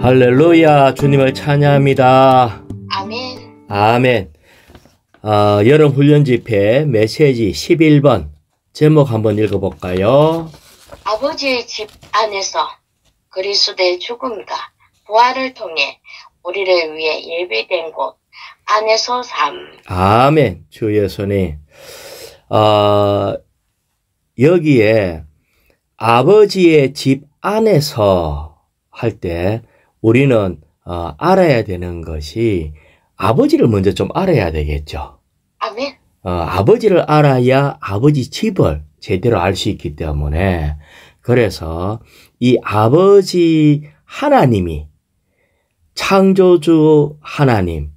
할렐루야, 주님을 찬양합니다. 아멘. 아멘. 여름 훈련 집회 메시지 11번 제목 한번 읽어볼까요? 아버지의 집 안에서 그리스도의 죽음과 부활을 통해 우리를 위해 예비된 곳 안에서 삶. 아멘. 주 예수님. 여기에 아버지의 집 안에서 할 때 우리는 알아야 되는 것이 아버지를 먼저 좀 알아야 되겠죠. 아멘. 아버지를 알아야 아버지 집을 제대로 알 수 있기 때문에, 그래서 이 아버지 하나님이 창조주 하나님,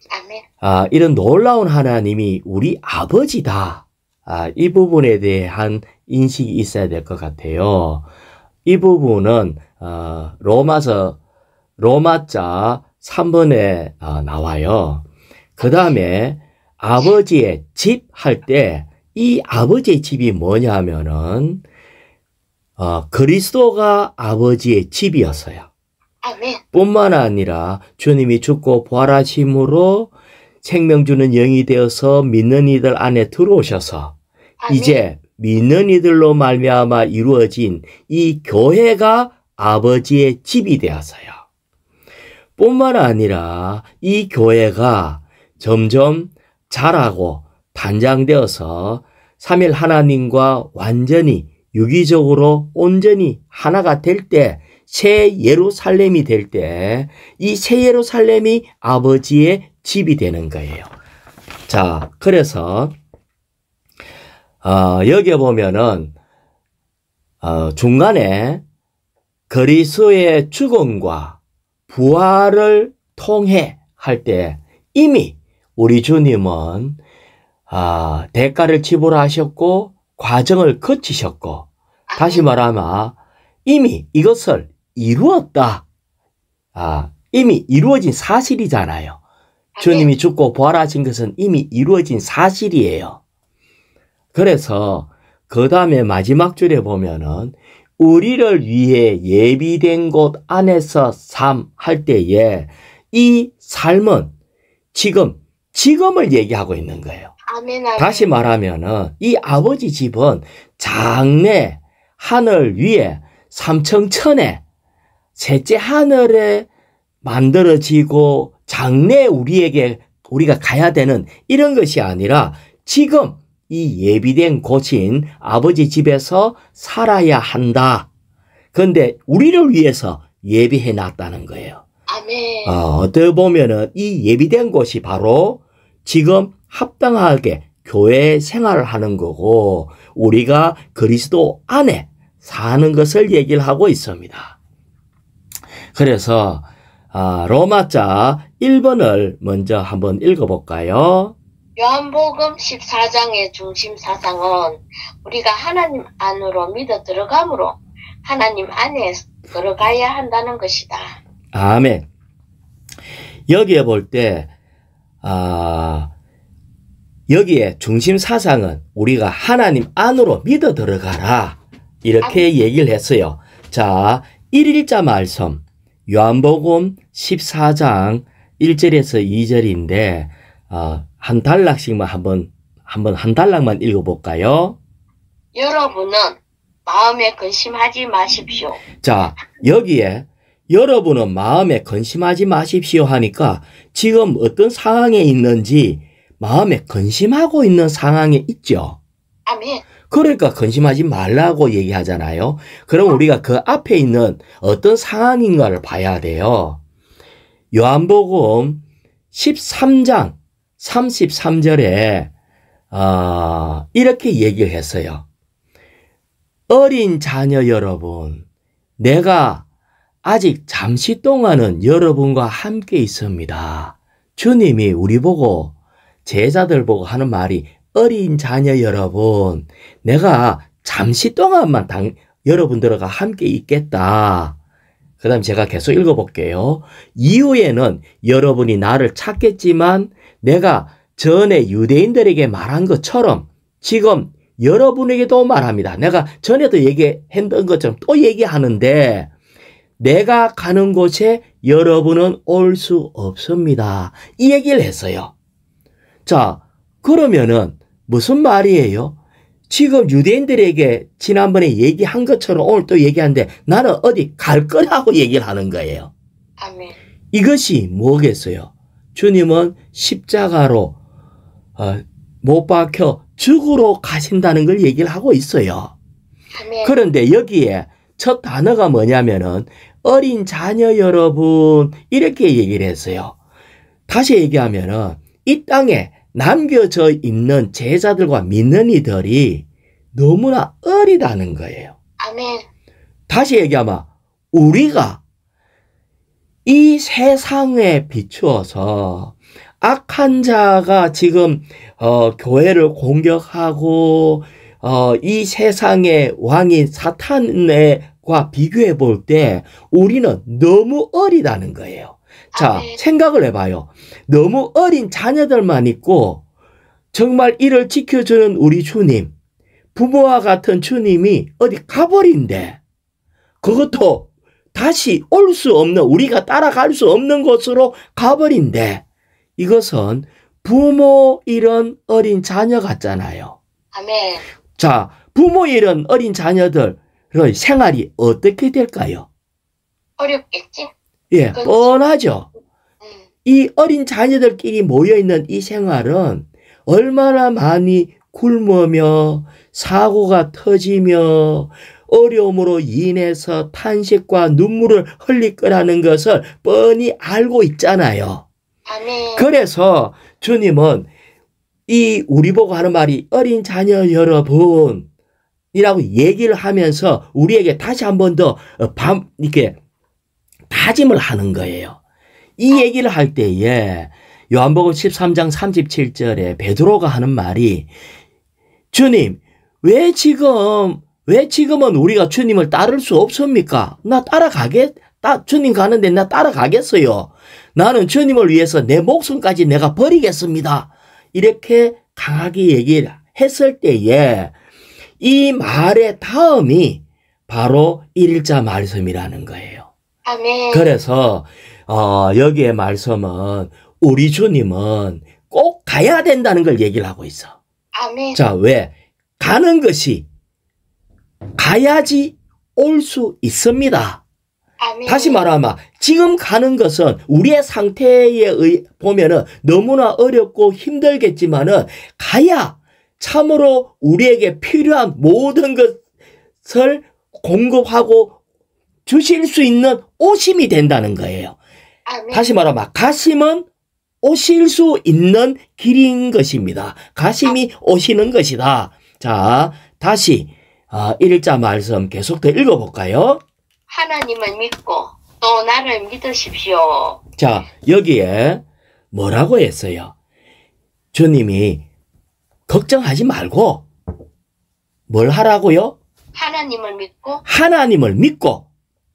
아멘. 이런 놀라운 하나님이 우리 아버지다. 이 부분에 대한 인식이 있어야 될 것 같아요. 이 부분은 로마자 3번에 나와요. 그 다음에 아버지의 집 할 때 이 아버지의 집이 뭐냐 하면은 그리스도가 아버지의 집이었어요. 아멘. 뿐만 아니라 주님이 죽고 부활하심으로 생명 주는 영이 되어서 믿는 이들 안에 들어오셔서 아멘. 이제 믿는 이들로 말미암아 이루어진 이 교회가 아버지의 집이 되었어요. 뿐만 아니라 이 교회가 점점 자라고 단장되어서 삼일 하나님과 완전히 유기적으로 온전히 하나가 될 때, 새 예루살렘이 될 때 이 새 예루살렘이 아버지의 집이 되는 거예요. 자, 그래서 여기 보면은 중간에 그리스도의 죽음과 부활을 통해 할 때 이미 우리 주님은 대가를 지불하셨고 과정을 거치셨고, 다시 말하면 이미 이것을 이루었다. 이미 이루어진 사실이잖아요. 주님이 죽고 부활하신 것은 이미 이루어진 사실이에요. 그래서 그 다음에 마지막 줄에 보면은 우리를 위해 예비된 곳 안에서 삶 할 때에 이 삶은 지금을 얘기하고 있는 거예요. 아멘. 아멘. 다시 말하면은 이 아버지 집은 장래 하늘 위에 삼청천에 셋째 하늘에 만들어지고 장래 우리가 가야 되는 이런 것이 아니라 지금 이 예비된 곳인 아버지 집에서 살아야 한다. 그런데 우리를 위해서 예비해 놨다는 거예요. 아멘. 어떻게 보면은 이 예비된 곳이 바로 지금 합당하게 교회 생활을 하는 거고, 우리가 그리스도 안에 사는 것을 얘기를 하고 있습니다. 그래서 로마자 1번을 먼저 한번 읽어볼까요? 요한복음 14장의 중심 사상은 우리가 하나님 안으로 믿어 들어감으로 하나님 안에 들어가야 한다는 것이다. 아멘. 여기에 볼 때 여기에 중심 사상은 우리가 하나님 안으로 믿어 들어가라, 이렇게 얘기를 했어요. 자, 1일자 말씀 요한복음 14장 1절에서 2절인데 한 단락씩만 한번 한 단락만 읽어볼까요? 여러분은 마음에 근심하지 마십시오. 자, 여기에 여러분은 마음에 근심하지 마십시오 하니까 지금 어떤 상황에 있는지 마음에 근심하고 있는 상황에 있죠. 아멘. 그러니까 근심하지 말라고 얘기하잖아요. 그럼 우리가 그 앞에 있는 어떤 상황인가를 봐야 돼요. 요한복음 13장 33절에 이렇게 얘기를 했어요. 어린 자녀 여러분, 내가 아직 잠시 동안은 여러분과 함께 있습니다. 주님이 우리 보고, 제자들 보고 하는 말이 어린 자녀 여러분, 내가 잠시 동안만 여러분들과 함께 있겠다. 그 다음 제가 계속 읽어볼게요. 이후에는 여러분이 나를 찾겠지만 내가 전에 유대인들에게 말한 것처럼 지금 여러분에게도 말합니다. 내가 전에도 얘기했던 것처럼 또 얘기하는데, 내가 가는 곳에 여러분은 올 수 없습니다. 이 얘기를 했어요. 자, 그러면은 무슨 말이에요? 지금 유대인들에게 지난번에 얘기한 것처럼 오늘 또 얘기하는데 나는 어디 갈 거라고 얘기를 하는 거예요. 아멘. 이것이 뭐겠어요? 주님은 십자가로 못 박혀 죽으러 가신다는 걸 얘기를 하고 있어요. 아멘. 그런데 여기에 첫 단어가 뭐냐면은 어린 자녀 여러분 이렇게 얘기를 했어요. 다시 얘기하면은 이 땅에 남겨져 있는 제자들과 믿는 이들이 너무나 어리다는 거예요. 아멘. 다시 얘기하면 우리가 이 세상에 비추어서 악한 자가 지금 교회를 공격하고 이 세상의 왕인 사탄과 비교해 볼 때 우리는 너무 어리다는 거예요. 자, 아멘. 생각을 해봐요. 너무 어린 자녀들만 있고 정말 이를 지켜주는 우리 주님, 부모와 같은 주님이 어디 가버린대. 그것도 다시 올 수 없는, 우리가 따라갈 수 없는 곳으로 가버린대. 이것은 부모 잃은 어린 자녀 같잖아요. 아멘. 자, 부모 잃은 어린 자녀들의 생활이 어떻게 될까요? 어렵겠지? 예, 그렇지. 뻔하죠. 음. 이 어린 자녀들끼리 모여있는 이 생활은 얼마나 많이 굶으며 사고가 터지며 어려움으로 인해서 탄식과 눈물을 흘릴 거라는 것을 뻔히 알고 있잖아요. 아멘. 그래서 주님은 이 우리 보고 하는 말이 어린 자녀 여러분이라고 얘기를 하면서 우리에게 다시 한 번 더 이렇게 다짐을 하는 거예요. 이 얘기를 할 때에 요한복음 13장 37절에 베드로가 하는 말이 주님, 왜 지금은 우리가 주님을 따를 수 없습니까? 나 주님 가는데 나 따라가겠어요. 나는 주님을 위해서 내 목숨까지 내가 버리겠습니다. 이렇게 강하게 얘기를 했을 때에 이 말의 다음이 바로 1자 말씀이라는 거예요. 아멘. 그래서 여기에 말씀은 우리 주님은 꼭 가야 된다는 걸 얘기를 하고 있어. 아멘. 자, 왜? 가는 것이 가야지 올 수 있습니다. 아멘. 다시 말하면 지금 가는 것은 우리의 상태에 보면은 너무나 어렵고 힘들겠지만은 가야 참으로 우리에게 필요한 모든 것을 공급하고 주실 수 있는 오심이 된다는 거예요. 아멘. 다시 말하면 가심은 오실 수 있는 길인 것입니다. 가심이 오시는 것이다. 자, 다시 1자 말씀 계속 더 읽어볼까요? 하나님을 믿고 또 나를 믿으십시오. 자, 여기에 뭐라고 했어요? 주님이 걱정하지 말고 뭘 하라고요? 하나님을 믿고 하나님을 믿고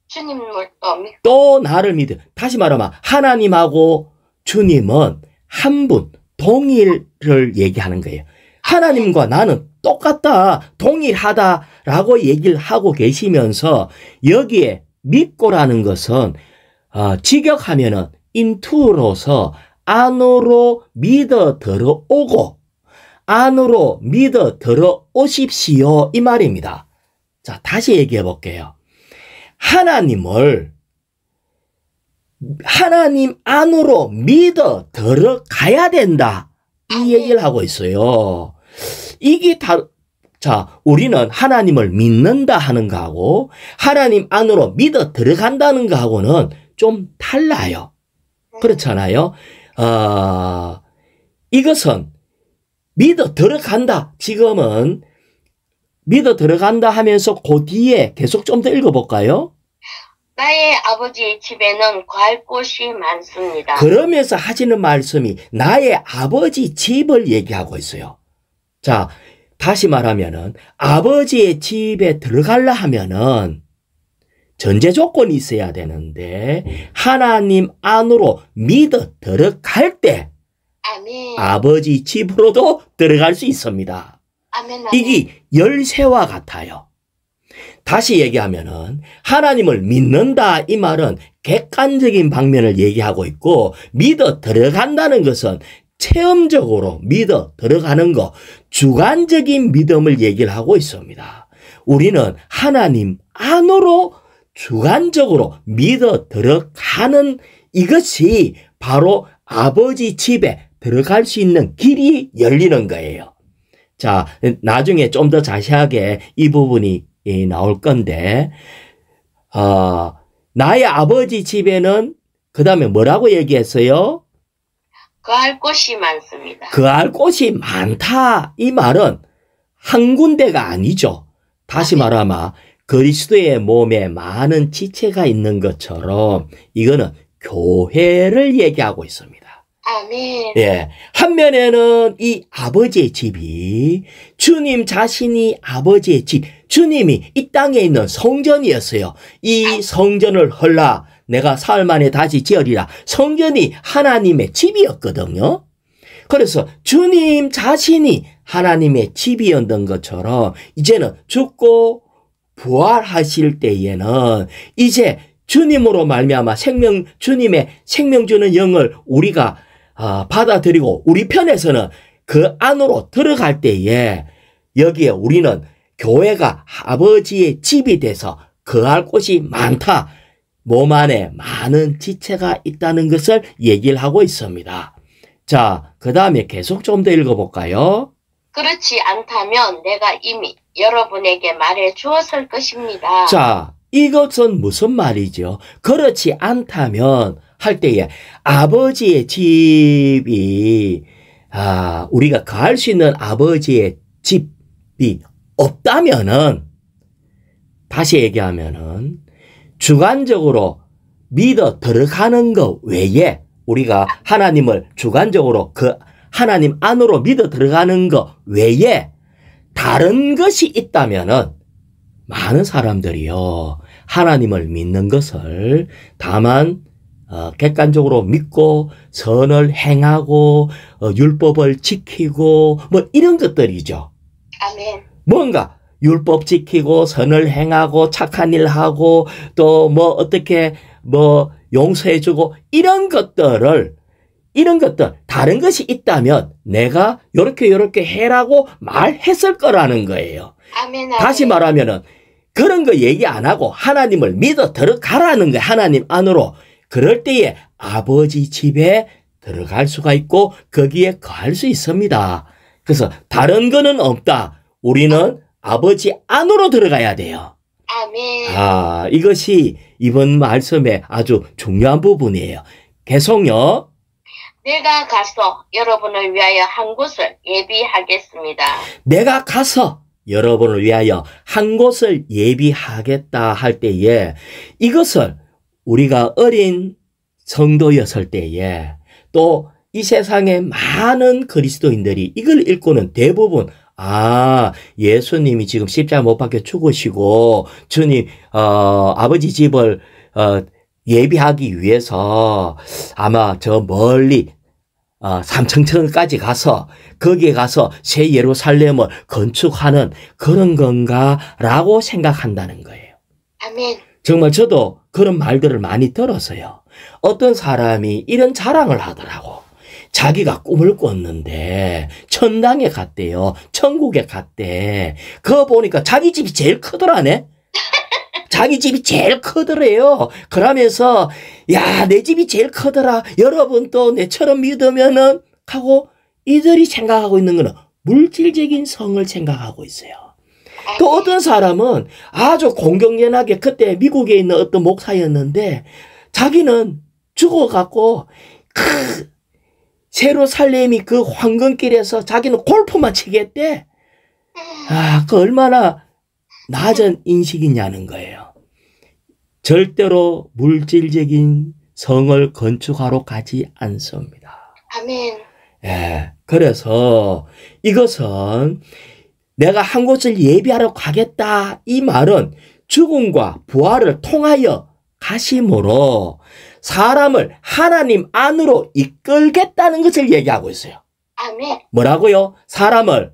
주님을 또 믿고 또 나를 믿어. 다시 말하면 하나님하고 주님은 한 분, 동일을 얘기하는 거예요. 하나님과 나는 똑같다, 동일하다라고 얘기를 하고 계시면서 여기에 믿고라는 것은 직역하면은 into로서 안으로 믿어 들어오고 안으로 믿어 들어오십시오 이 말입니다. 자, 다시 얘기해 볼게요. 하나님 안으로 믿어 들어가야 된다. 이 얘기를 하고 있어요. 이게 자, 우리는 하나님을 믿는다 하는 거하고 하나님 안으로 믿어 들어간다는 거하고는 좀 달라요. 그렇잖아요. 이것은 믿어 들어간다. 지금은 믿어 들어간다 하면서 그 뒤에 계속 좀 더 읽어볼까요? 나의 아버지의 집에는 갈 곳이 많습니다. 그러면서 하시는 말씀이 나의 아버지 집을 얘기하고 있어요. 자, 다시 말하면은 아버지의 집에 들어가려 하면은 전제 조건이 있어야 되는데 하나님 안으로 믿어 들어갈 때 아멘. 아버지 집으로도 들어갈 수 있습니다. 아멘. 아멘. 이게 열쇠와 같아요. 다시 얘기하면은 하나님을 믿는다 이 말은 객관적인 방면을 얘기하고 있고 믿어 들어간다는 것은 체험적으로 믿어 들어가는 거, 주관적인 믿음을 얘기를 하고 있습니다. 우리는 하나님 안으로 주관적으로 믿어 들어가는 이것이 바로 아버지 집에 들어갈 수 있는 길이 열리는 거예요. 자, 나중에 좀 더 자세하게 이 부분이 나올 건데, 나의 아버지 집에는 그 다음에 뭐라고 얘기했어요? 거할 곳이 많습니다. 거할 곳이 많다. 이 말은 한 군데가 아니죠. 다시 말하면 그리스도의 몸에 많은 지체가 있는 것처럼 이거는 교회를 얘기하고 있습니다. 아멘. 예. 한면에는 이 아버지의 집이 주님 자신이 아버지의 집, 주님이 이 땅에 있는 성전이었어요. 이 성전을 헐라 내가 사흘 만에 다시 지으리라. 성전이 하나님의 집이었거든요. 그래서 주님 자신이 하나님의 집이었던 것처럼 이제는 죽고 부활하실 때에는 이제 주님으로 말미암아 주님의 생명 주는 영을 우리가 받아들이고 우리 편에서는 그 안으로 들어갈 때에 여기에 우리는 교회가 아버지의 집이 돼서 거할 곳이 많다. 몸 안에 많은 지체가 있다는 것을 얘기를 하고 있습니다. 자, 그 다음에 계속 좀 더 읽어볼까요? 그렇지 않다면 내가 이미 여러분에게 말해 주었을 것입니다. 자, 이것은 무슨 말이죠? 그렇지 않다면 할 때에 아버지의 집이 우리가 거할 수 있는 아버지의 집이 없다면은 다시 얘기하면은 주관적으로 믿어 들어가는 것 외에 우리가 하나님을 주관적으로 그 하나님 안으로 믿어 들어가는 것 외에 다른 것이 있다면은 많은 사람들이요 하나님을 믿는 것을 다만 객관적으로 믿고 선을 행하고 율법을 지키고 뭐 이런 것들이죠. 아멘. 뭔가 율법 지키고 선을 행하고 착한 일 하고 또 뭐 어떻게 뭐 용서해주고 이런 것들 다른 것이 있다면 내가 요렇게 해라고 말했을 거라는 거예요. 아멘. 아멘. 다시 말하면은 그런 거 얘기 안 하고 하나님을 믿어 들어가라는 거예요. 하나님 안으로. 그럴 때에 아버지 집에 들어갈 수가 있고 거기에 거할 수 있습니다. 그래서 다른 거는 없다. 우리는 아버지 안으로 들어가야 돼요. 아멘. 이것이 이번 말씀의 아주 중요한 부분이에요. 계속요. 내가 가서 여러분을 위하여 한 곳을 예비하겠습니다. 내가 가서 여러분을 위하여 한 곳을 예비하겠다 할 때에 이것을 우리가 어린 성도였을 때에 또 이 세상에 많은 그리스도인들이 이걸 읽고는 대부분 예수님이 지금 십자가 못 박혀 죽으시고 주님 아버지 집을 예비하기 위해서 아마 저 멀리 삼층천까지 가서 거기에 가서 새 예루살렘을 건축하는 그런 건가라고 생각한다는 거예요. 아멘. 정말 저도 그런 말들을 많이 들었어요. 어떤 사람이 이런 자랑을 하더라고. 자기가 꿈을 꿨는데 천당에 갔대요. 천국에 갔대. 그거 보니까 자기 집이 제일 크더라네. 자기 집이 제일 크더래요. 그러면서 내 집이 제일 크더라. 여러분도 내처럼 믿으면은 하고 이들이 생각하고 있는 거는 물질적인 성을 생각하고 있어요. 또 어떤 사람은 아주 공경연하게 그때 미국에 있는 어떤 목사였는데 자기는 죽어갖고 예루살렘이 그 황금길에서 자기는 골프만 치겠대. 그 얼마나 낮은 인식이냐는 거예요. 절대로 물질적인 성을 건축하러 가지 않습니다. 아멘. 그래서 이것은 내가 한 곳을 예비하러 가겠다 이 말은 죽음과 부활을 통하여 가심으로 사람을 하나님 안으로 이끌겠다는 것을 얘기하고 있어요. 아멘. 뭐라고요? 사람을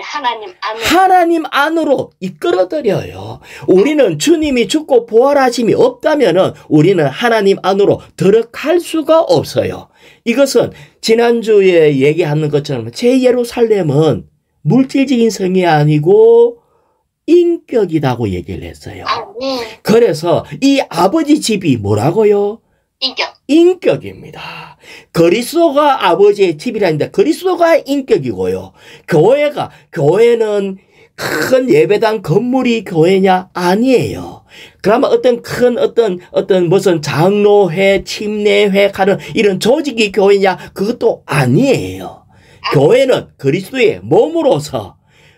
하나님 하나님 안으로 이끌어들여요. 우리는 주님이 죽고 부활하심이 없다면은 우리는 하나님 안으로 들어갈 수가 없어요. 이것은 지난주에 얘기하는 것처럼 제 예루살렘은 물질적인 성이 아니고 인격이라고 얘기를 했어요. 아멘. 그래서 이 아버지 집이 뭐라고요? 인격입니다. 그리스도가 아버지의 집이라는데 그리스도가 인격이고요. 교회는 큰 예배당 건물이 교회냐? 아니에요. 그러면 어떤 무슨 장로회, 침례회 하는 이런 조직이 교회냐? 그것도 아니에요. 교회는 그리스도의 몸으로서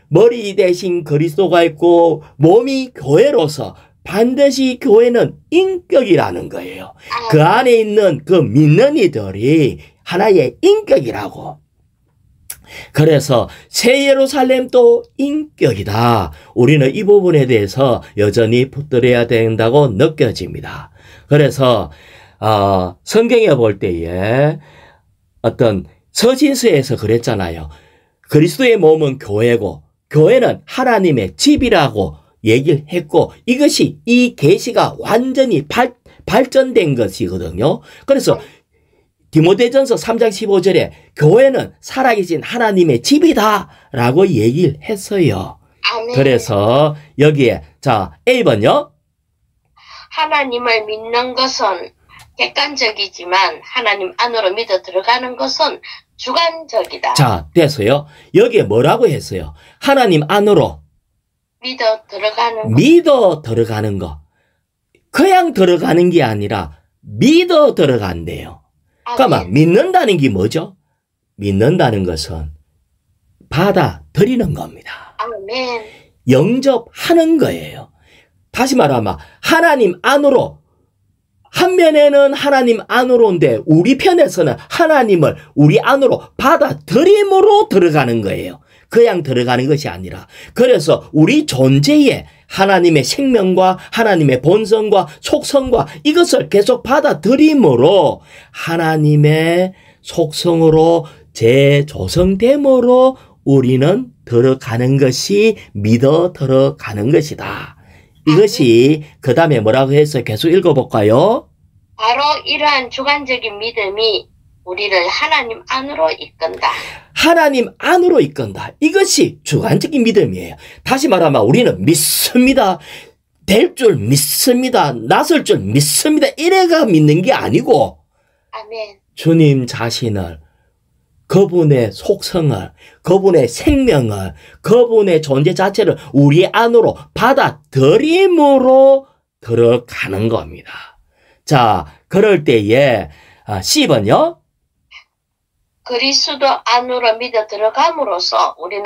머리 대신 그리스도가 있고 몸이 교회로서 반드시 교회는 인격이라는 거예요. 그 안에 있는 그 믿는 이들이 하나의 인격이라고. 그래서 새 예루살렘도 인격이다. 우리는 이 부분에 대해서 여전히 붙들어야 된다고 느껴집니다. 그래서 성경에 볼 때에 어떤 서신서에서 그랬잖아요. 그리스도의 몸은 교회고 교회는 하나님의 집이라고 얘기를 했고 이것이 이 계시가 완전히 발전된 것이거든요. 그래서 디모데전서 3장 15절에 교회는 살아계신 하나님의 집이다라고 얘기를 했어요. 아멘. 그래서 여기에 자 A번요. 하나님을 믿는 것은 객관적이지만 하나님 안으로 믿어 들어가는 것은 주관적이다. 자 됐어요. 여기에 뭐라고 했어요? 하나님 안으로 믿어 들어가는 거. 그냥 들어가는 게 아니라 믿어 들어간대요. 그러니까 믿는다는 게 뭐죠? 믿는다는 것은 받아들이는 겁니다. 아멘. 영접하는 거예요. 다시 말하면 하나님 안으로 한 면에는 하나님 안으로인데 우리 편에서는 하나님을 우리 안으로 받아들임으로 들어가는 거예요. 그냥 들어가는 것이 아니라 그래서 우리 존재에 하나님의 생명과 하나님의 본성과 속성과 이것을 계속 받아들임으로 하나님의 속성으로 재조성됨으로 우리는 들어가는 것이 믿어 들어가는 것이다. 이것이 그 다음에 뭐라고 해서 계속 읽어볼까요? 바로 이러한 주관적인 믿음이 우리를 하나님 안으로 이끈다. 하나님 안으로 이끈다. 이것이 주관적인 믿음이에요. 다시 말하면 우리는 믿습니다. 될 줄 믿습니다. 나설 줄 믿습니다. 이래가 믿는 게 아니고 아멘. 주님 자신을 그분의 속성을 그분의 생명을 그분의 존재 자체를 우리 안으로 받아들임으로 들어가는 겁니다. 자, 그럴 때에 C번요. 그리스도 안으로 믿어 들어감으로써 우리는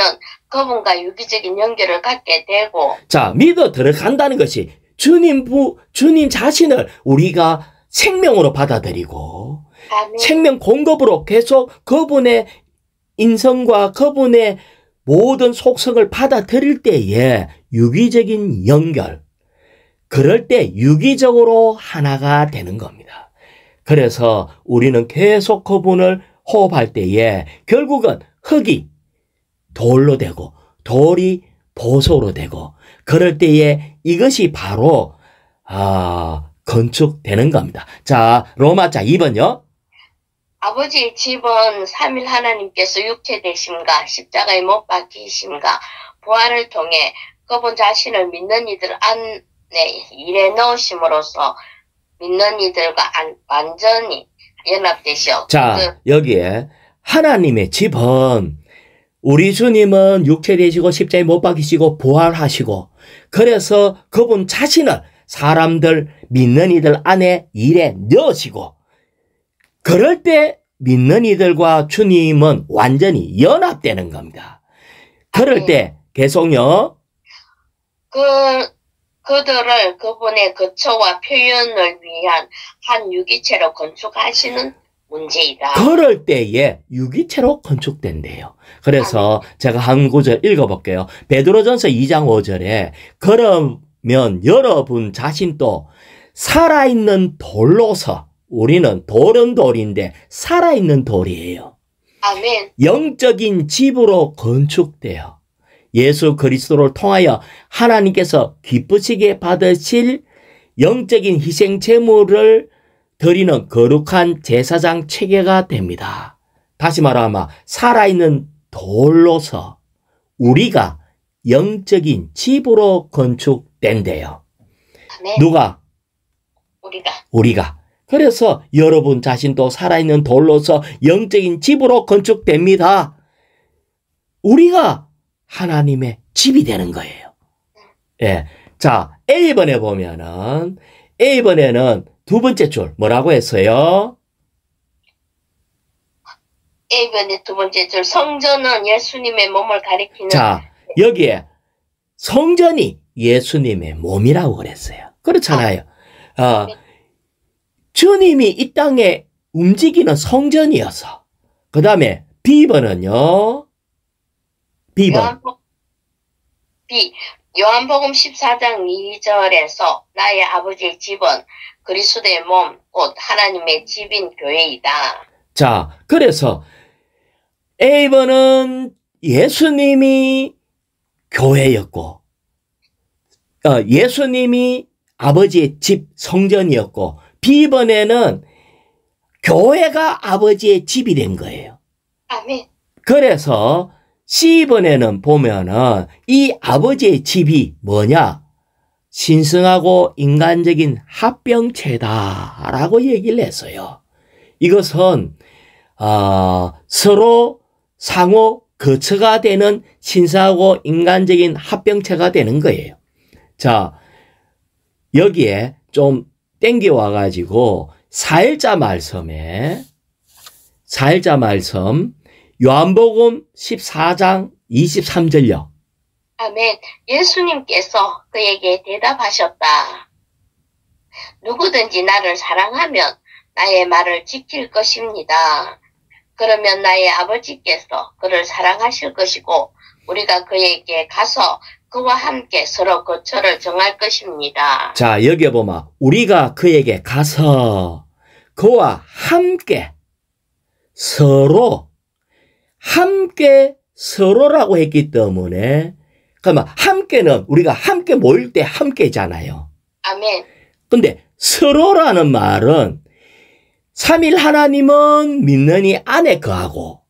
그분과 유기적인 연결을 갖게 되고 자, 믿어 들어간다는 것이 주님 자신을 우리가 생명으로 받아들이고 아멘. 생명 공급으로 계속 그분의 인성과 그분의 모든 속성을 받아들일 때에 유기적인 연결, 그럴 때 유기적으로 하나가 되는 겁니다. 그래서 우리는 계속 그분을 호흡할 때에 결국은 흙이 돌로 되고 돌이 보석으로 되고 그럴 때에 이것이 바로 건축되는 겁니다. 자, 로마자 2번요. 아버지의 집은 삼일 하나님께서 육체되심과 십자가에 못 박히심과 부활을 통해 그분 자신을 믿는 이들 안에 일에 넣으심으로써 믿는 이들과 완전히 연합되시오. 자, 여기에 하나님의 집은 우리 주님은 육체 되시고 십자가에 못 박히시고 부활하시고 그래서 그분 자신을 사람들 믿는 이들 안에 일에 넣으시고 그럴 때 믿는 이들과 주님은 완전히 연합되는 겁니다. 그럴 때 계속요. 그들을 그분의 거처와 표현을 위한 한 유기체로 건축하시는 문제이다. 그럴 때에 유기체로 건축된대요. 그래서 제가 한 구절 읽어볼게요. 베드로전서 2장 5절에 그러면 여러분 자신도 살아있는 돌로서 우리는 돌은 돌인데 살아있는 돌이에요. 아멘. 영적인 집으로 건축되어 예수 그리스도를 통하여 하나님께서 기쁘시게 받으실 영적인 희생 제물을 드리는 거룩한 제사장 체계가 됩니다. 다시 말하면 살아있는 돌로서 우리가 영적인 집으로 건축된대요. 아멘. 누가? 우리가. 그래서 여러분 자신도 살아있는 돌로서 영적인 집으로 건축됩니다. 우리가 하나님의 집이 되는 거예요. 예. 자, A번에 보면은, A번에는 두 번째 줄, 뭐라고 했어요? A번의 두 번째 줄, 성전은 예수님의 몸을 가리키는. 자, 여기에 성전이 예수님의 몸이라고 그랬어요. 그렇잖아요. 주님이 이 땅에 움직이는 성전이어서. 그 다음에 B번은요. B번. 요한복음 14장 2절에서 나의 아버지의 집은 그리스도의 몸, 곧 하나님의 집인 교회이다. 자, 그래서 A번은 예수님이 교회였고, 예수님이 아버지의 집 성전이었고, B번에는 교회가 아버지의 집이 된 거예요. 아멘. 그래서 C번에는 보면은 이 아버지의 집이 뭐냐? 신성하고 인간적인 합병체다라고 얘기를 했어요. 이것은 서로 상호 거처가 되는 신성하고 인간적인 합병체가 되는 거예요. 자, 여기에 좀 땡겨와 가지고 4일자 말씀 요한복음 14장 23절요. 아멘. 예수님께서 그에게 대답하셨다. 누구든지 나를 사랑하면 나의 말을 지킬 것입니다. 그러면 나의 아버지께서 그를 사랑하실 것이고 우리가 그에게 가서 그와 함께 서로 거처를 정할 것입니다. 자, 여기 보면 우리가 그에게 가서 그와 함께 서로라고 했기 때문에 그러면 함께는 우리가 함께 모일 때 함께잖아요. 아멘. 근데 서로라는 말은 삼일 하나님은 믿는 이 안에 거하고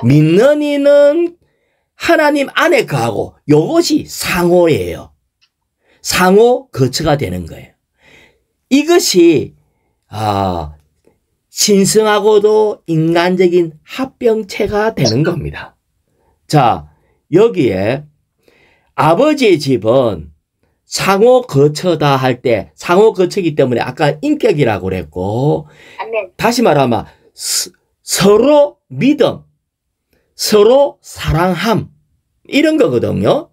믿는 이는 하나님 안에 거하고 이것이 상호예요. 상호 거처가 되는 거예요. 이것이 신성하고도 인간적인 합병체가 되는 겁니다. 자, 여기에 아버지의 집은 상호 거처다 할 때 상호 거처이기 때문에 아까 인격이라고 그랬고 아멘. 다시 말하면 서로 믿음, 서로 사랑함 이런 거거든요.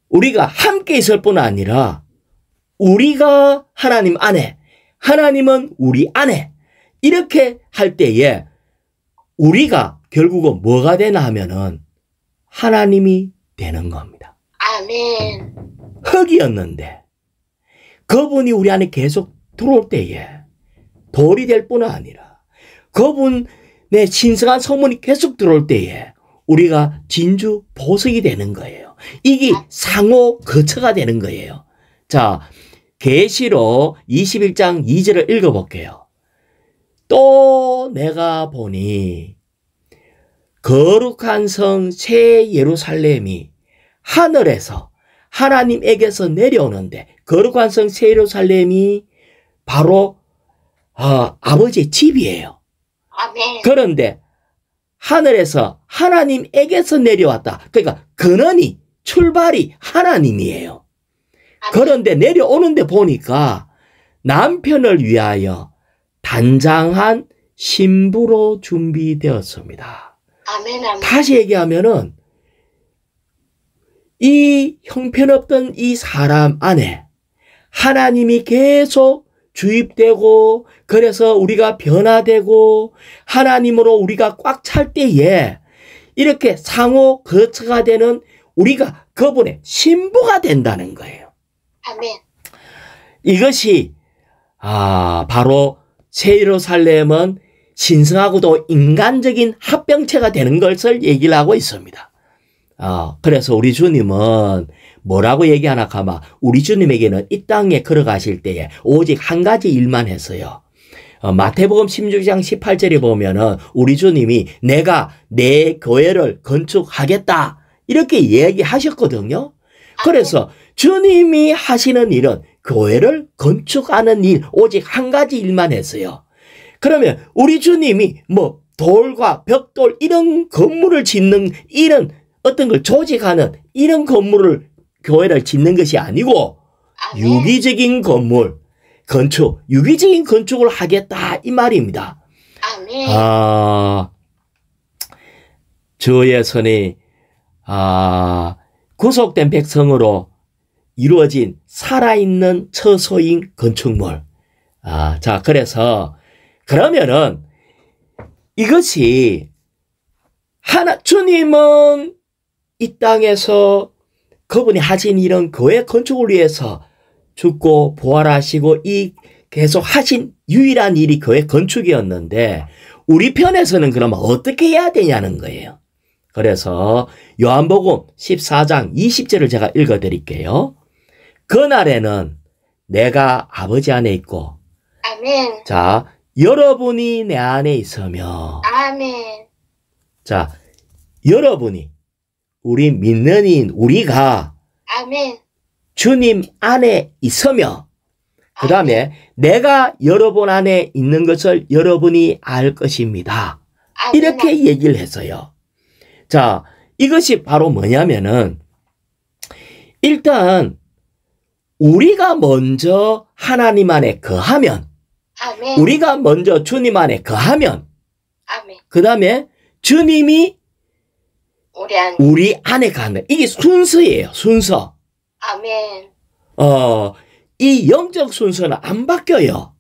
우리가 함께 있을 뿐 아니라 우리가 하나님 안에 하나님은 우리 안에 이렇게 할 때에 우리가 결국은 뭐가 되나 하면은 하나님이 되는 겁니다. 아멘. 흙이었는데 그분이 우리 안에 계속 들어올 때에 돌이 될 뿐 아니라 그분의 신성한 성문이 계속 들어올 때에 우리가 진주 보석이 되는 거예요. 이게 상호 거처가 되는 거예요. 자, 계시록 21장 2절을 읽어볼게요. 또 내가 보니 거룩한 성 새 예루살렘이 하늘에서 하나님에게서 내려오는데 거룩한 성 새 예루살렘이 바로 아버지의 집이에요. 아멘. 그런데 하늘에서 하나님에게서 내려왔다. 그러니까 근원이 출발이 하나님이에요. 그런데 내려오는데 보니까 남편을 위하여 단장한 신부로 준비되었습니다. 아멘. 아멘. 다시 얘기하면은 이 형편없던 이 사람 안에 하나님이 계속 주입되고 그래서 우리가 변화되고 하나님으로 우리가 꽉 찰 때에 이렇게 상호 거처가 되는 우리가 그분의 신부가 된다는 거예요. 아멘. 이것이 바로 새 예루살렘은 신성하고도 인간적인 합병체가 되는 것을 얘기를 하고 있습니다. 그래서 우리 주님은 뭐라고 얘기하나 하면 우리 주님에게는 이 땅에 걸어가실 때에 오직 한 가지 일만 했어요. 마태복음 16장 18절에 보면은 우리 주님이 내가 내 교회를 건축하겠다 이렇게 얘기하셨거든요. 그래서 주님이 하시는 일은 교회를 건축하는 일, 오직 한 가지 일만 했어요. 그러면 우리 주님이 뭐 돌과 벽돌 이런 건물을 짓는 이런 어떤 걸 조직하는 이런 건물을 교회를 짓는 것이 아니고 유기적인 건물, 건축, 유기적인 건축을 하겠다 이 말입니다. 아멘. 주의 손이 구속된 백성으로 이루어진 살아있는 처소인 건축물. 자, 그래서 그러면은 이것이 주님은 이 땅에서 그분이 하신 이런 교회 건축을 위해서 죽고 부활하시고 이 계속 하신 유일한 일이 교회 건축이었는데 우리 편에서는 그러면 어떻게 해야 되냐는 거예요. 그래서 요한복음 14장 20절을 제가 읽어드릴게요. 그날에는 내가 아버지 안에 있고 아멘. 자, 여러분이 내 안에 있으며 아멘. 자, 여러분이 우리 믿는 이인 우리가 아멘. 주님 안에 있으며 그 다음에 내가 여러분 안에 있는 것을 여러분이 알 것입니다. 아멘. 이렇게 얘기를 했어요. 자, 이것이 바로 뭐냐면은 일단 우리가 먼저 하나님 안에 거하면 아멘. 우리가 먼저 주님 안에 거하면 아멘. 그 다음에 주님이 우리 안에 가는 이게 순서예요. 순서. 아멘. 이 영적 순서는 안 바뀌어요.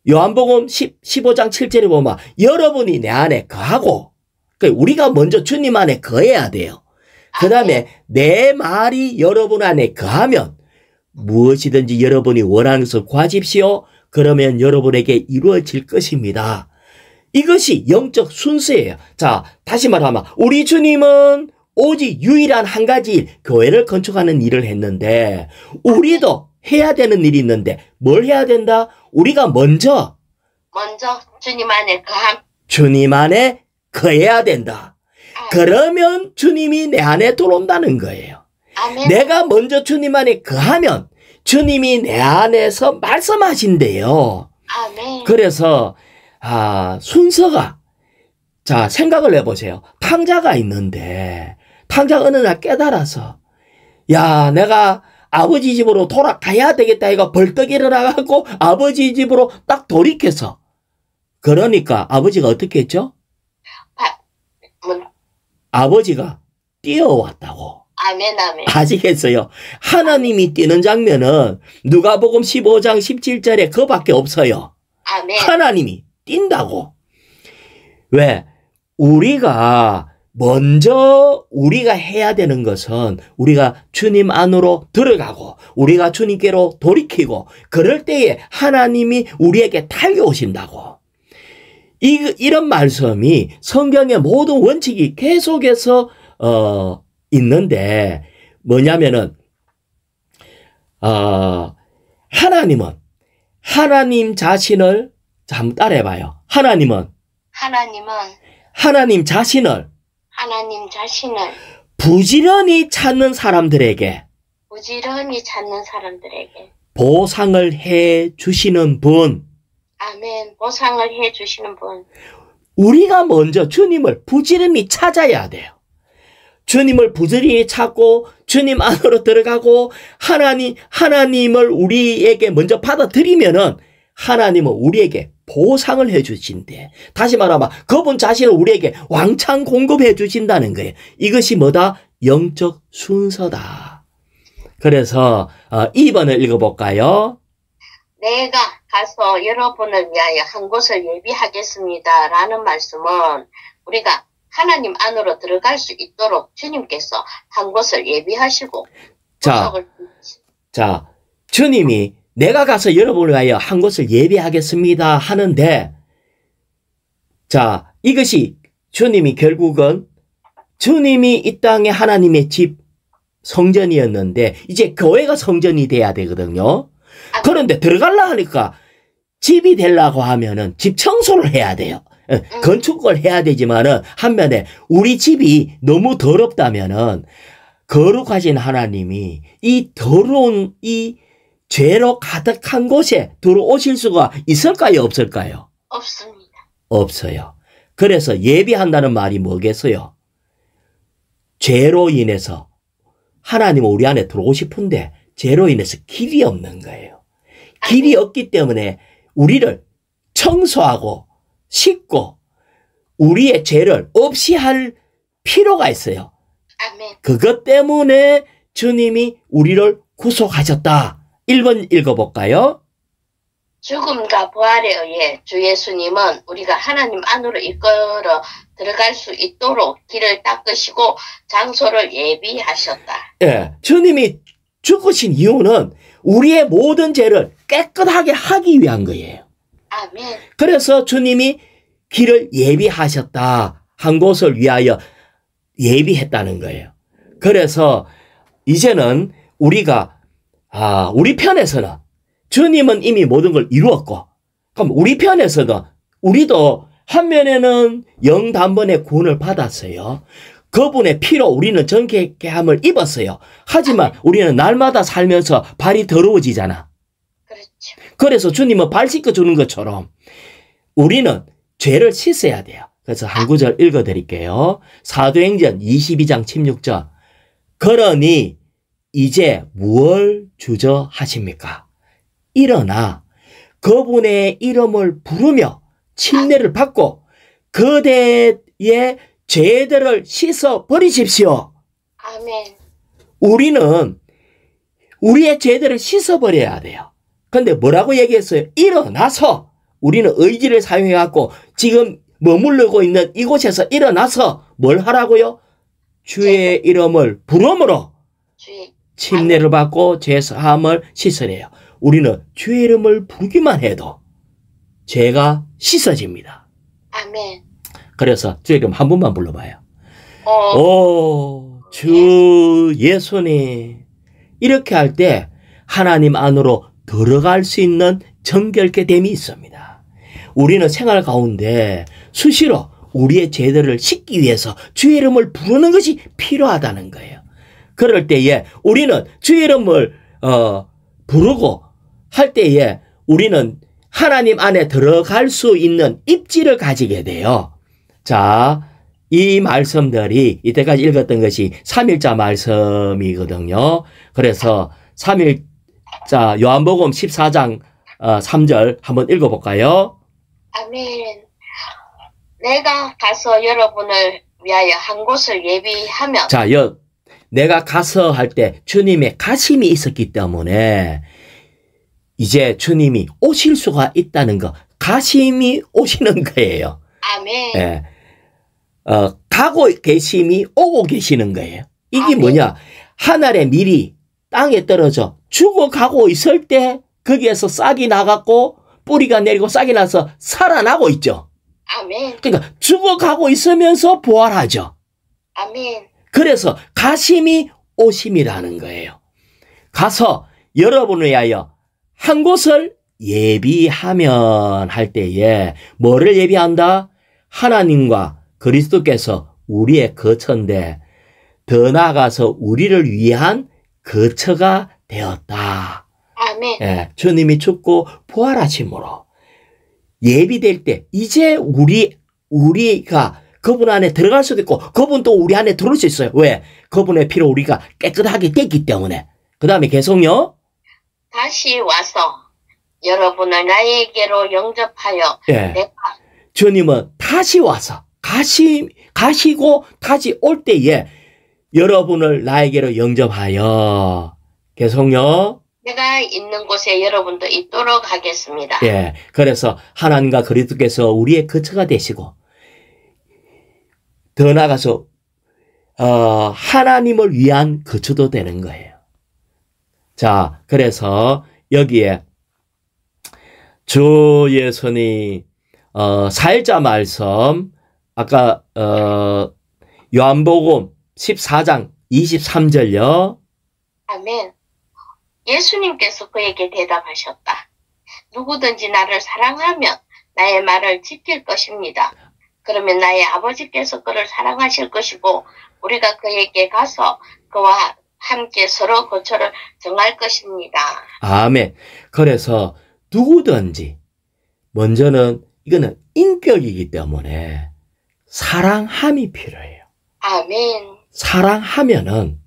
요한복음 15장 7절에 보면 여러분이 내 안에 거하고 그러니까 우리가 먼저 주님 안에 거해야 돼요. 그 다음에 내 말이 여러분 안에 거하면 무엇이든지 여러분이 원하는 것을 구하십시오. 그러면 여러분에게 이루어질 것입니다. 이것이 영적 순서예요. 자, 다시 말하면 우리 주님은 오직 유일한 한 가지 일, 교회를 건축하는 일을 했는데 우리도 해야 되는 일이 있는데 뭘 해야 된다? 우리가 먼저 주님 안에 거함. 주님 안에 거해야 된다. 그러면 주님이 내 안에 들어온다는 거예요. 아멘. 내가 먼저 주님 안에 거하면 주님이 내 안에서 말씀하신대요. 아멘. 그래서 순서가 자 생각을 해보세요. 탕자가 있는데 탕자가 어느 날 깨달아서 야 내가 아버지 집으로 돌아가야 되겠다 이거 벌떡 일어나갖고 아버지 집으로 딱 돌이켜서 그러니까 아버지가 어떻게 했죠? 아버지가 뛰어왔다고. 아멘. 아멘. 아시겠어요? 하나님이 뛰는 장면은 누가복음 15장 17절에 그밖에 없어요. 아멘. 하나님이 뛴다고. 왜? 우리가 먼저 우리가 해야 되는 것은 우리가 주님 안으로 들어가고 우리가 주님께로 돌이키고 그럴 때에 하나님이 우리에게 달려오신다고. 이런 말씀이 성경의 모든 원칙이 계속해서 있는데 뭐냐면은 하나님은 하나님 자신을 자, 한번 따라해봐요. 하나님은 하나님 자신을 부지런히 찾는 사람들에게 보상을 해 주시는 분. 아멘. 보상을 해 주시는 분. 우리가 먼저 주님을 부지런히 찾아야 돼요. 주님을 부지런히 찾고 주님 안으로 들어가고 하나님을 우리에게 먼저 받아들이면은 하나님은 우리에게 보상을 해 주신대. 다시 말하면 그분 자신을 우리에게 왕창 공급해 주신다는 거예요. 이것이 뭐다? 영적 순서다. 그래서 2번을 읽어볼까요? 내가 가서 여러분을 위하여 한 곳을 예비하겠습니다. 라는 말씀은 우리가 하나님 안으로 들어갈 수 있도록 주님께서 한 곳을 예비하시고 자, 주님이 내가 가서 여러분을 위하여 한 곳을 예비하겠습니다 하는데 자, 이것이 주님이 결국은 주님이 이 땅에 하나님의 집 성전이었는데 이제 교회가 성전이 돼야 되거든요. 그런데 들어가려 하니까 집이 되려고 하면은 집 청소를 해야 돼요. 건축을 해야 되지만은 한면에 우리 집이 너무 더럽다면은 거룩하신 하나님이 이 더러운 이 죄로 가득한 곳에 들어오실 수가 있을까요? 없을까요? 없습니다. 없어요. 그래서 예비한다는 말이 뭐겠어요? 죄로 인해서 하나님은 우리 안에 들어오고 싶은데 죄로 인해서 길이 없는 거예요. 길이 없기 때문에 우리를 청소하고 씻고 우리의 죄를 없이 할 필요가 있어요. 아멘. 그것 때문에 주님이 우리를 구속하셨다. 1번 읽어볼까요? 죽음과 부활에 의해 주 예수님은 우리가 하나님 안으로 이끌어 들어갈 수 있도록 길을 닦으시고 장소를 예비하셨다. 예, 주님이 죽으신 이유는 우리의 모든 죄를 깨끗하게 하기 위한 거예요. 아멘. 그래서 주님이 길을 예비하셨다. 한 곳을 위하여 예비했다는 거예요. 그래서 이제는 우리가 우리 편에서는 주님은 이미 모든 걸 이루었고 그럼 우리 편에서는 우리도 한면에는 영단번의 구원을 받았어요. 그분의 피로 우리는 정결함을 입었어요. 하지만 우리는 날마다 살면서 발이 더러워지잖아. 그렇죠. 그래서 주님은 발 씻어주는 것처럼 우리는 죄를 씻어야 돼요. 그래서 한 구절 읽어드릴게요. 사도행전 22장 16절. 그러니 이제 무엇을 주저하십니까? 일어나 그분의 이름을 부르며 침례를 받고 그대의 죄들을 씻어 버리십시오. 아멘. 우리는 우리의 죄들을 씻어 버려야 돼요. 근데 뭐라고 얘기했어요? 일어나서 우리는 의지를 사용해 갖고 지금 머무르고 있는 이곳에서 일어나서 뭘 하라고요? 주의 이름을 부름으로 침례를 받고 죄 사함을 씻으래요. 우리는 주의 이름을 부르기만 해도 죄가 씻어집니다. 아멘. 그래서 주의 이름 한 번만 불러봐요. 오, 주 예수님. 이렇게 할 때 하나님 안으로 들어갈 수 있는 정결케 됨이 있습니다. 우리는 생활 가운데 수시로 우리의 죄들을 씻기 위해서 주의 이름을 부르는 것이 필요하다는 거예요. 그럴 때에 우리는 주의 이름을 부르고 할 때에 우리는 하나님 안에 들어갈 수 있는 입지를 가지게 돼요. 자, 이 말씀들이 이때까지 읽었던 것이 3일자 말씀이거든요. 그래서 3일자 요한복음 14장 3절 한번 읽어볼까요? 아멘. 내가 가서 여러분을 위하여 한 곳을 예비하며. 자, 내가 가서 할 때 주님의 가심이 있었기 때문에 이제 주님이 오실 수가 있다는 거. 가심이 오시는 거예요. 아멘. 예. 가고 계심이 오고 계시는 거예요. 이게 아멘. 뭐냐? 하늘의 밀이 땅에 떨어져 죽어가고 있을 때 거기에서 싹이 나갖고 뿌리가 내리고 싹이 나서 살아나고 있죠. 아멘. 그러니까 죽어가고 있으면서 부활하죠. 아멘. 그래서 가심이 오심이라는 거예요. 가서 여러분을 위하여 한 곳을 예비하면 할 때에 뭐를 예비한다? 하나님과 그리스도께서 우리의 거처인데 더 나아가서 우리를 위한 거처가 되었다. 아멘. 예, 주님이 죽고 부활하심으로 예비될 때 이제 우리가 그분 안에 들어갈 수도 있고 그분 또 우리 안에 들어올 수 있어요. 왜? 그분의 피로 우리가 깨끗하게 됐기 때문에. 그 다음에 계속요. 다시 와서 여러분을 나에게로 영접하여. 예. 내가 주님은 다시 와서 가시고 다시 올 때에 여러분을 나에게로 영접하여. 계속요. 내가 있는 곳에 여러분도 있도록 하겠습니다. 예. 그래서 하나님과 그리스도께서 우리의 거처가 되시고 더 나아가서 하나님을 위한 거처도 되는 거예요. 자, 그래서 여기에 주 예수님 4일자 말씀, 아까, 요한복음 14장 23절요. 아멘. 예수님께서 그에게 대답하셨다. 누구든지 나를 사랑하면 나의 말을 지킬 것입니다. 그러면 나의 아버지께서 그를 사랑하실 것이고 우리가 그에게 가서 그와 함께 서로 거처를 정할 것입니다. 아멘. 그래서 누구든지 먼저는 이거는 인격이기 때문에 사랑함이 필요해요. 아멘. 사랑하면은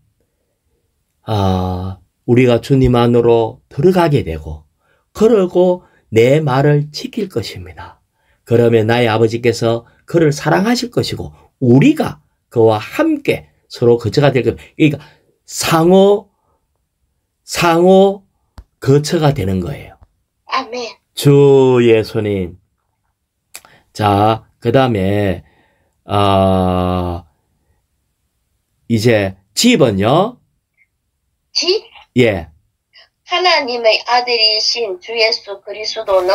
우리가 주님 안으로 들어가게 되고 그러고 내 말을 지킬 것입니다. 그러면 나의 아버지께서 그를 사랑하실 것이고 우리가 그와 함께 서로 거처가 될 겁니다. 그러니까 상호 거처가 되는 거예요. 아멘. 주 예수님. 자, 그 다음에 이제 집은요? 집? 예. 하나님의 아들이신 주 예수 그리스도는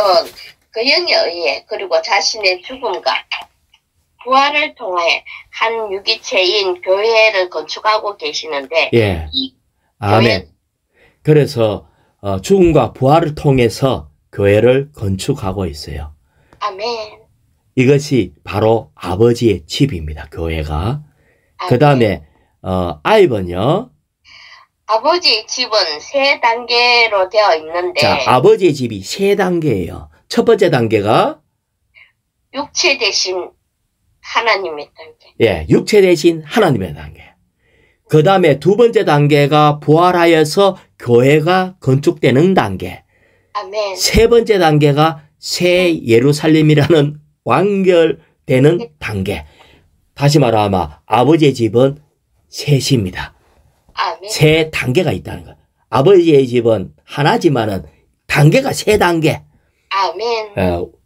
그 영에 의해 그리고 자신의 죽음과 부활을 통하여 한 유기체인 교회를 건축하고 계시는데 예. 이 아멘. 그래서 죽음과 부활을 통해서 교회를 건축하고 있어요. 아멘. 이것이 바로 아버지의 집입니다. 교회가. 아멘. 그 다음에 아이번요. 아버지의 집은 세 단계로 되어 있는데 자, 아버지의 집이 세 단계예요. 첫 번째 단계가 육체 대신 하나님의 단계. 예, 육체 대신 하나님의 단계. 그 다음에 두 번째 단계가 부활하여서 교회가 건축되는 단계. 아멘. 세 번째 단계가 새 예루살렘이라는 완결되는 단계. 다시 말하면 아버지의 집은 셋입니다. 아멘. 세 단계가 있다는 거예요. 아버지의 집은 하나지만은 단계가 세 단계. 아멘.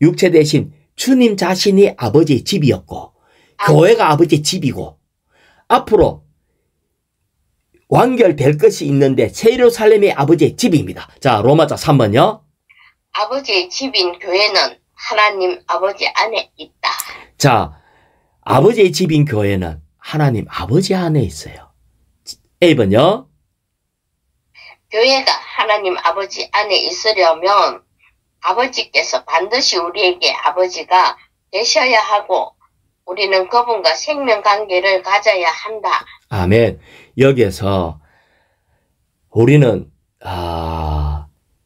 육체 대신 주님 자신이 아버지의 집이었고 교회가 아버지의 집이고 앞으로 완결될 것이 있는데 새 예루살렘이 아버지의 집입니다. 자, 로마서 3번요. 아버지의 집인 교회는 하나님 아버지 안에 있다. 자, 아버지의 집인 교회는 하나님 아버지 안에 있어요. A번요. 교회가 하나님 아버지 안에 있으려면 아버지께서 반드시 우리에게 아버지가 되셔야 하고 우리는 그분과 생명 관계를 가져야 한다. 아멘. 여기에서 우리는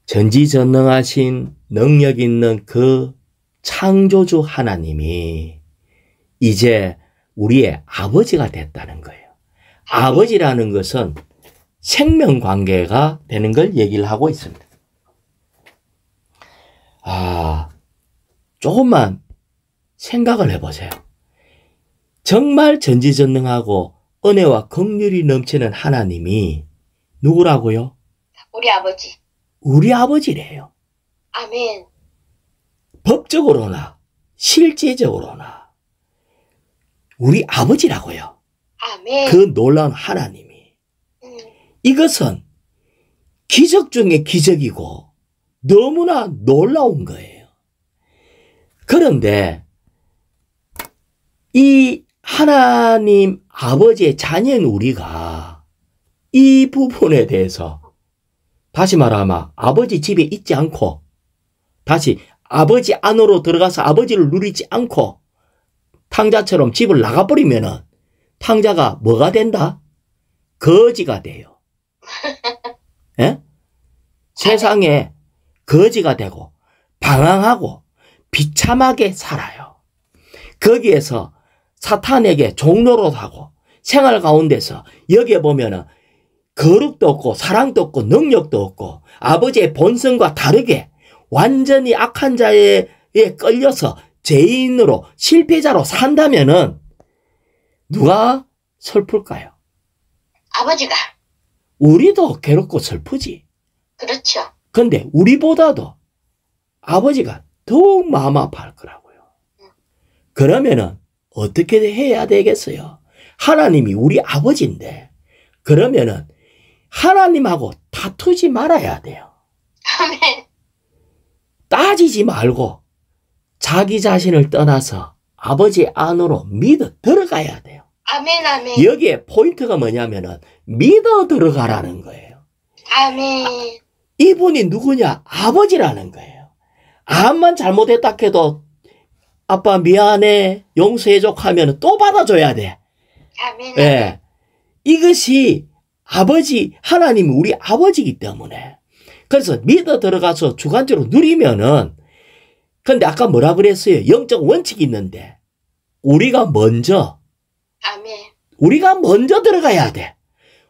전지전능하신 능력 있는 그 창조주 하나님이 이제 우리의 아버지가 됐다는 거예요. 아버지라는 것은 생명 관계가 되는 걸 얘기를 하고 있습니다. 조금만 생각을 해보세요. 정말 전지전능하고 은혜와 긍휼이 넘치는 하나님이 누구라고요? 우리 아버지. 우리 아버지래요. 아멘. 법적으로나 실제적으로나 우리 아버지라고요. 아멘. 그 놀라운 하나님이. 이것은 기적 중에 기적이고 너무나 놀라운 거예요. 그런데 이 하나님 아버지의 자녀인 우리가 이 부분에 대해서 다시 말하면 아버지 집에 있지 않고 다시 아버지 안으로 들어가서 아버지를 누리지 않고 탕자처럼 집을 나가버리면은 탕자가 뭐가 된다? 거지가 돼요. 예? 세상에 거지가 되고 방황하고 비참하게 살아요. 거기에서 사탄에게 종노릇하고 생활 가운데서 여기에 보면은 거룩도 없고 사랑도 없고 능력도 없고 아버지의 본성과 다르게 완전히 악한 자에 끌려서 죄인으로 실패자로 산다면은 누가 슬플까요? 아버지가. 우리도 괴롭고 슬프지. 그렇죠. 근데 우리보다도 아버지가 더욱 마음 아파할 거라고요. 그러면은 어떻게 해야 되겠어요? 하나님이 우리 아버지인데 그러면은 하나님하고 다투지 말아야 돼요. 아멘. 따지지 말고 자기 자신을 떠나서 아버지 안으로 믿어 들어가야 돼요. 아멘, 아멘. 여기에 포인트가 뭐냐면은 믿어 들어가라는 거예요. 아멘. 이분이 누구냐? 아버지라는 거예요. 암만 잘못했다 해도 아빠 미안해 용서해줘 하면 또 받아줘야 돼. 아멘. 예. 이것이 아버지 하나님이 우리 아버지이기 때문에 그래서 믿어 들어가서 주관적으로 누리면은 근데 아까 뭐라 그랬어요? 영적 원칙이 있는데 우리가 먼저 들어가야 돼.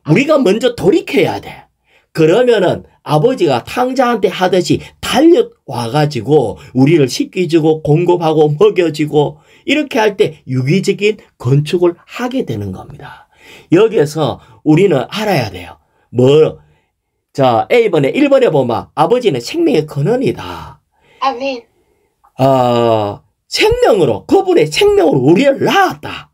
우리가 먼저 돌이켜야 돼. 그러면은 아버지가 탕자한테 하듯이 달려와가지고 우리를 씻겨주고 공급하고 먹여주고 이렇게 할 때 유기적인 건축을 하게 되는 겁니다. 여기에서 우리는 알아야 돼요. 자, A번에 1번에 보면 아버지는 생명의 근원이다. 아멘. 생명으로 그분의 생명으로 우리를 낳았다.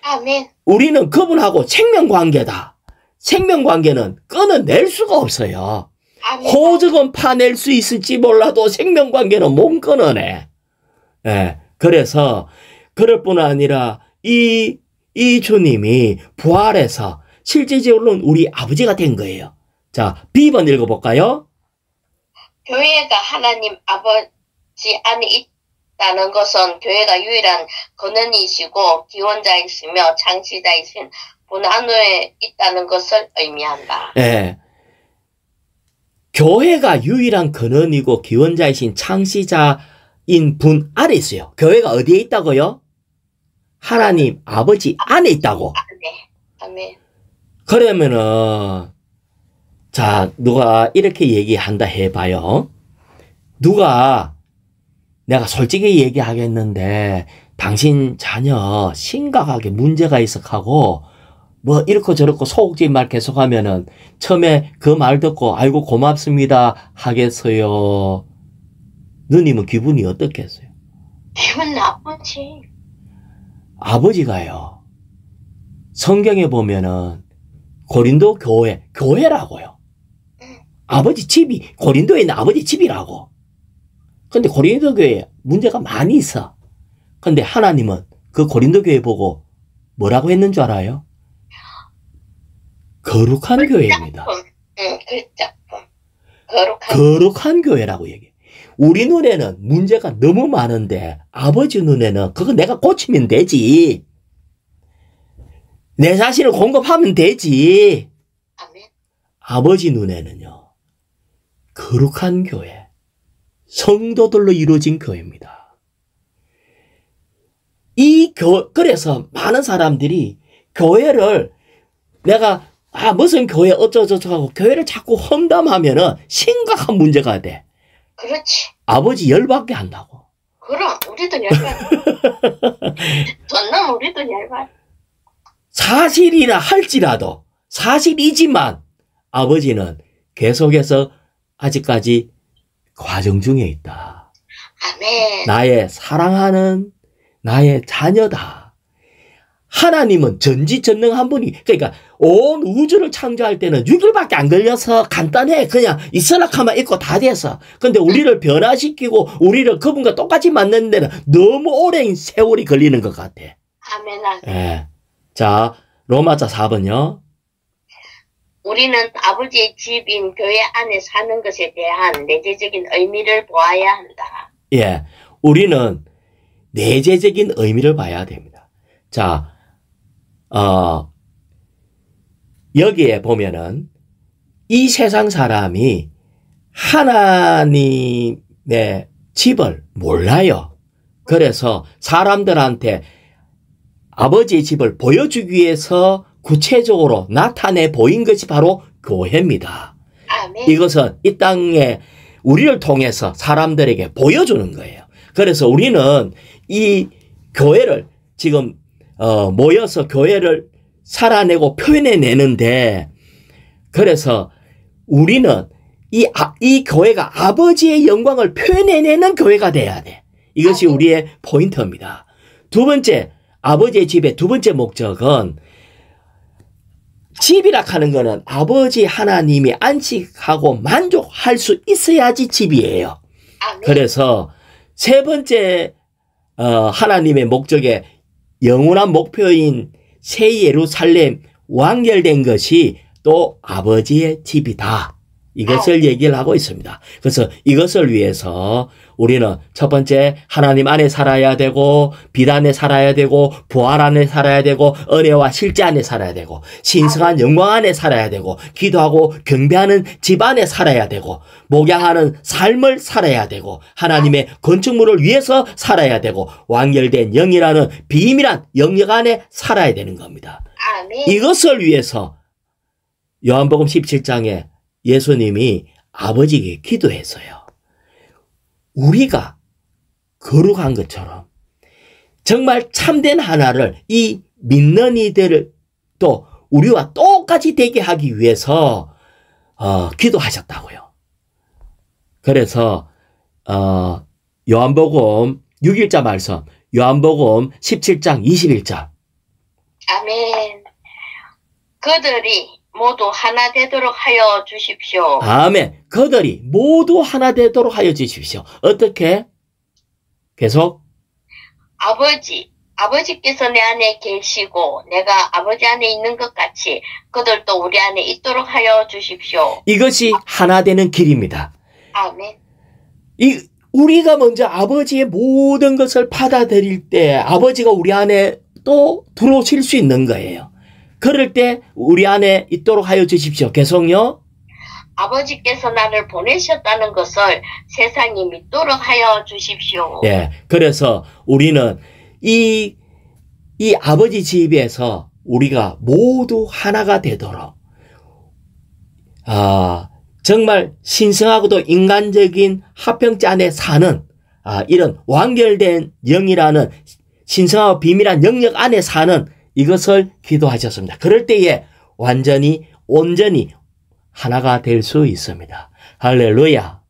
아멘. 우리는 그분하고 생명 관계다. 생명 관계는 끊어낼 수가 없어요. 아멘. 호적은 파낼 수 있을지 몰라도 생명 관계는 못 끊어내. 예. 그래서 그럴 뿐 아니라 이 주님이 부활해서 실제적으로는 우리 아버지가 된 거예요. 자, B번 읽어볼까요? 교회가 하나님 아버지 안에 있다는 것은 교회가 유일한 근원이시고 기원자이시며 창시자이신 분 안에 있다는 것을 의미한다. 예. 교회가 유일한 근원이고 기원자이신 창시자인 분 안에 있어요. 교회가 어디에 있다고요? 하나님 아버지 안에 있다고. 네. 아멘. 그러면은 자, 누가 이렇게 얘기한다 해봐요. 누가 내가 솔직히 얘기하겠는데 당신 자녀 심각하게 문제가 있어 하고 뭐 이렇고 저렇고 소극적인 말 계속하면은 처음에 그 말 듣고 아이고 고맙습니다 하겠어요. 누님은 기분이 어떻겠어요? 기분 나쁘지. 아버지가요. 성경에 보면은 고린도 교회라고요. 아버지 집이 고린도에 있는 아버지 집이라고. 근데 고린도 교회에 문제가 많이 있어. 근데 하나님은 그 고린도 교회 보고 뭐라고 했는 줄 알아요? 거룩한 교회입니다. 거룩한 교회라고 얘기해. 우리 눈에는 문제가 너무 많은데 아버지 눈에는 그거 내가 고치면 되지. 내 자신을 공급하면 되지. 아멘. 아버지 눈에는요. 거룩한 교회, 성도들로 이루어진 교회입니다. 그래서 많은 사람들이 교회를 내가 무슨 교회 어쩌저쩌 하고 교회를 자꾸 험담하면은 심각한 문제가 돼. 그렇지. 아버지 열받게 한다고. 그럼 우리도 열받아. 전남 우리도 열받아. 사실이라 할지라도 사실이지만 아버지는 계속해서 아직까지 과정 중에 있다. 아멘. 나의 사랑하는 나의 자녀다. 하나님은 전지전능한 분이 그러니까 온 우주를 창조할 때는 6일밖에 안 걸려서 간단해. 그냥 이슬락하면 있고 다 됐어. 근데 우리를 변화시키고 우리를 그분과 똑같이 만드는 데는 너무 오랜 세월이 걸리는 것 같아. 아멘. 아멘. 예. 자, 로마자 4번요. 우리는 아버지의 집인 교회 안에 사는 것에 대한 내재적인 의미를 보아야 한다. 예. 우리는 내재적인 의미를 봐야 됩니다. 자, 여기에 보면은 이 세상 사람이 하나님의 집을 몰라요. 그래서 사람들한테 아버지의 집을 보여주기 위해서 구체적으로 나타내 보인 것이 바로 교회입니다. 아멘. 이것은 이 땅에 우리를 통해서 사람들에게 보여주는 거예요. 그래서 우리는 이 교회를 지금 모여서 교회를 살아내고 표현해내는데 그래서 우리는 이 교회가 아버지의 영광을 표현해내는 교회가 돼야 돼. 이것이 우리의 포인트입니다. 두 번째, 아버지의 집의 두 번째 목적은 집이라 하는 거는 아버지 하나님이 안식하고 만족할 수 있어야지 집이에요. 아멘. 그래서 세 번째 하나님의 목적의 영원한 목표인 새 예루살렘 완결된 것이 또 아버지의 집이다. 이것을 얘기를 하고 있습니다. 그래서 이것을 위해서 우리는 첫 번째 하나님 안에 살아야 되고 빛 안에 살아야 되고 부활 안에 살아야 되고 은혜와 실제 안에 살아야 되고 신성한 영광 안에 살아야 되고 기도하고 경배하는 집 안에 살아야 되고 목양하는 삶을 살아야 되고 하나님의 건축물을 위해서 살아야 되고 완결된 영이라는 비밀한 영역 안에 살아야 되는 겁니다. 아멘. 이것을 위해서 요한복음 17장에 예수님이 아버지에게 기도했어요. 우리가 거룩한 것처럼 정말 참된 하나를 이 믿는 이들을 또 우리와 똑같이 되게 하기 위해서 기도하셨다고요. 그래서 요한복음 6일자 말씀, 요한복음 17장 21절. 아멘. 그들이 모두 하나 되도록 하여 주십시오. 아멘. 그들이 모두 하나 되도록 하여 주십시오. 어떻게? 계속. 아버지께서 내 안에 계시고 내가 아버지 안에 있는 것 같이 그들도 우리 안에 있도록 하여 주십시오. 이것이 하나 되는 길입니다. 아멘. 우리가 먼저 아버지의 모든 것을 받아들일 때 아버지가 우리 안에 또 들어오실 수 있는 거예요. 그럴 때 우리 안에 있도록 하여 주십시오. 계속요. 아버지께서 나를 보내셨다는 것을 세상이 믿도록 하여 주십시오. 예. 그래서 우리는 이 아버지 집에서 우리가 모두 하나가 되도록 정말 신성하고도 인간적인 합병자 안에 사는 이런 완결된 영이라는 신성하고 비밀한 영역 안에 사는 이것을 기도하셨습니다. 그럴 때에 완전히 온전히 하나가 될 수 있습니다. 할렐루야.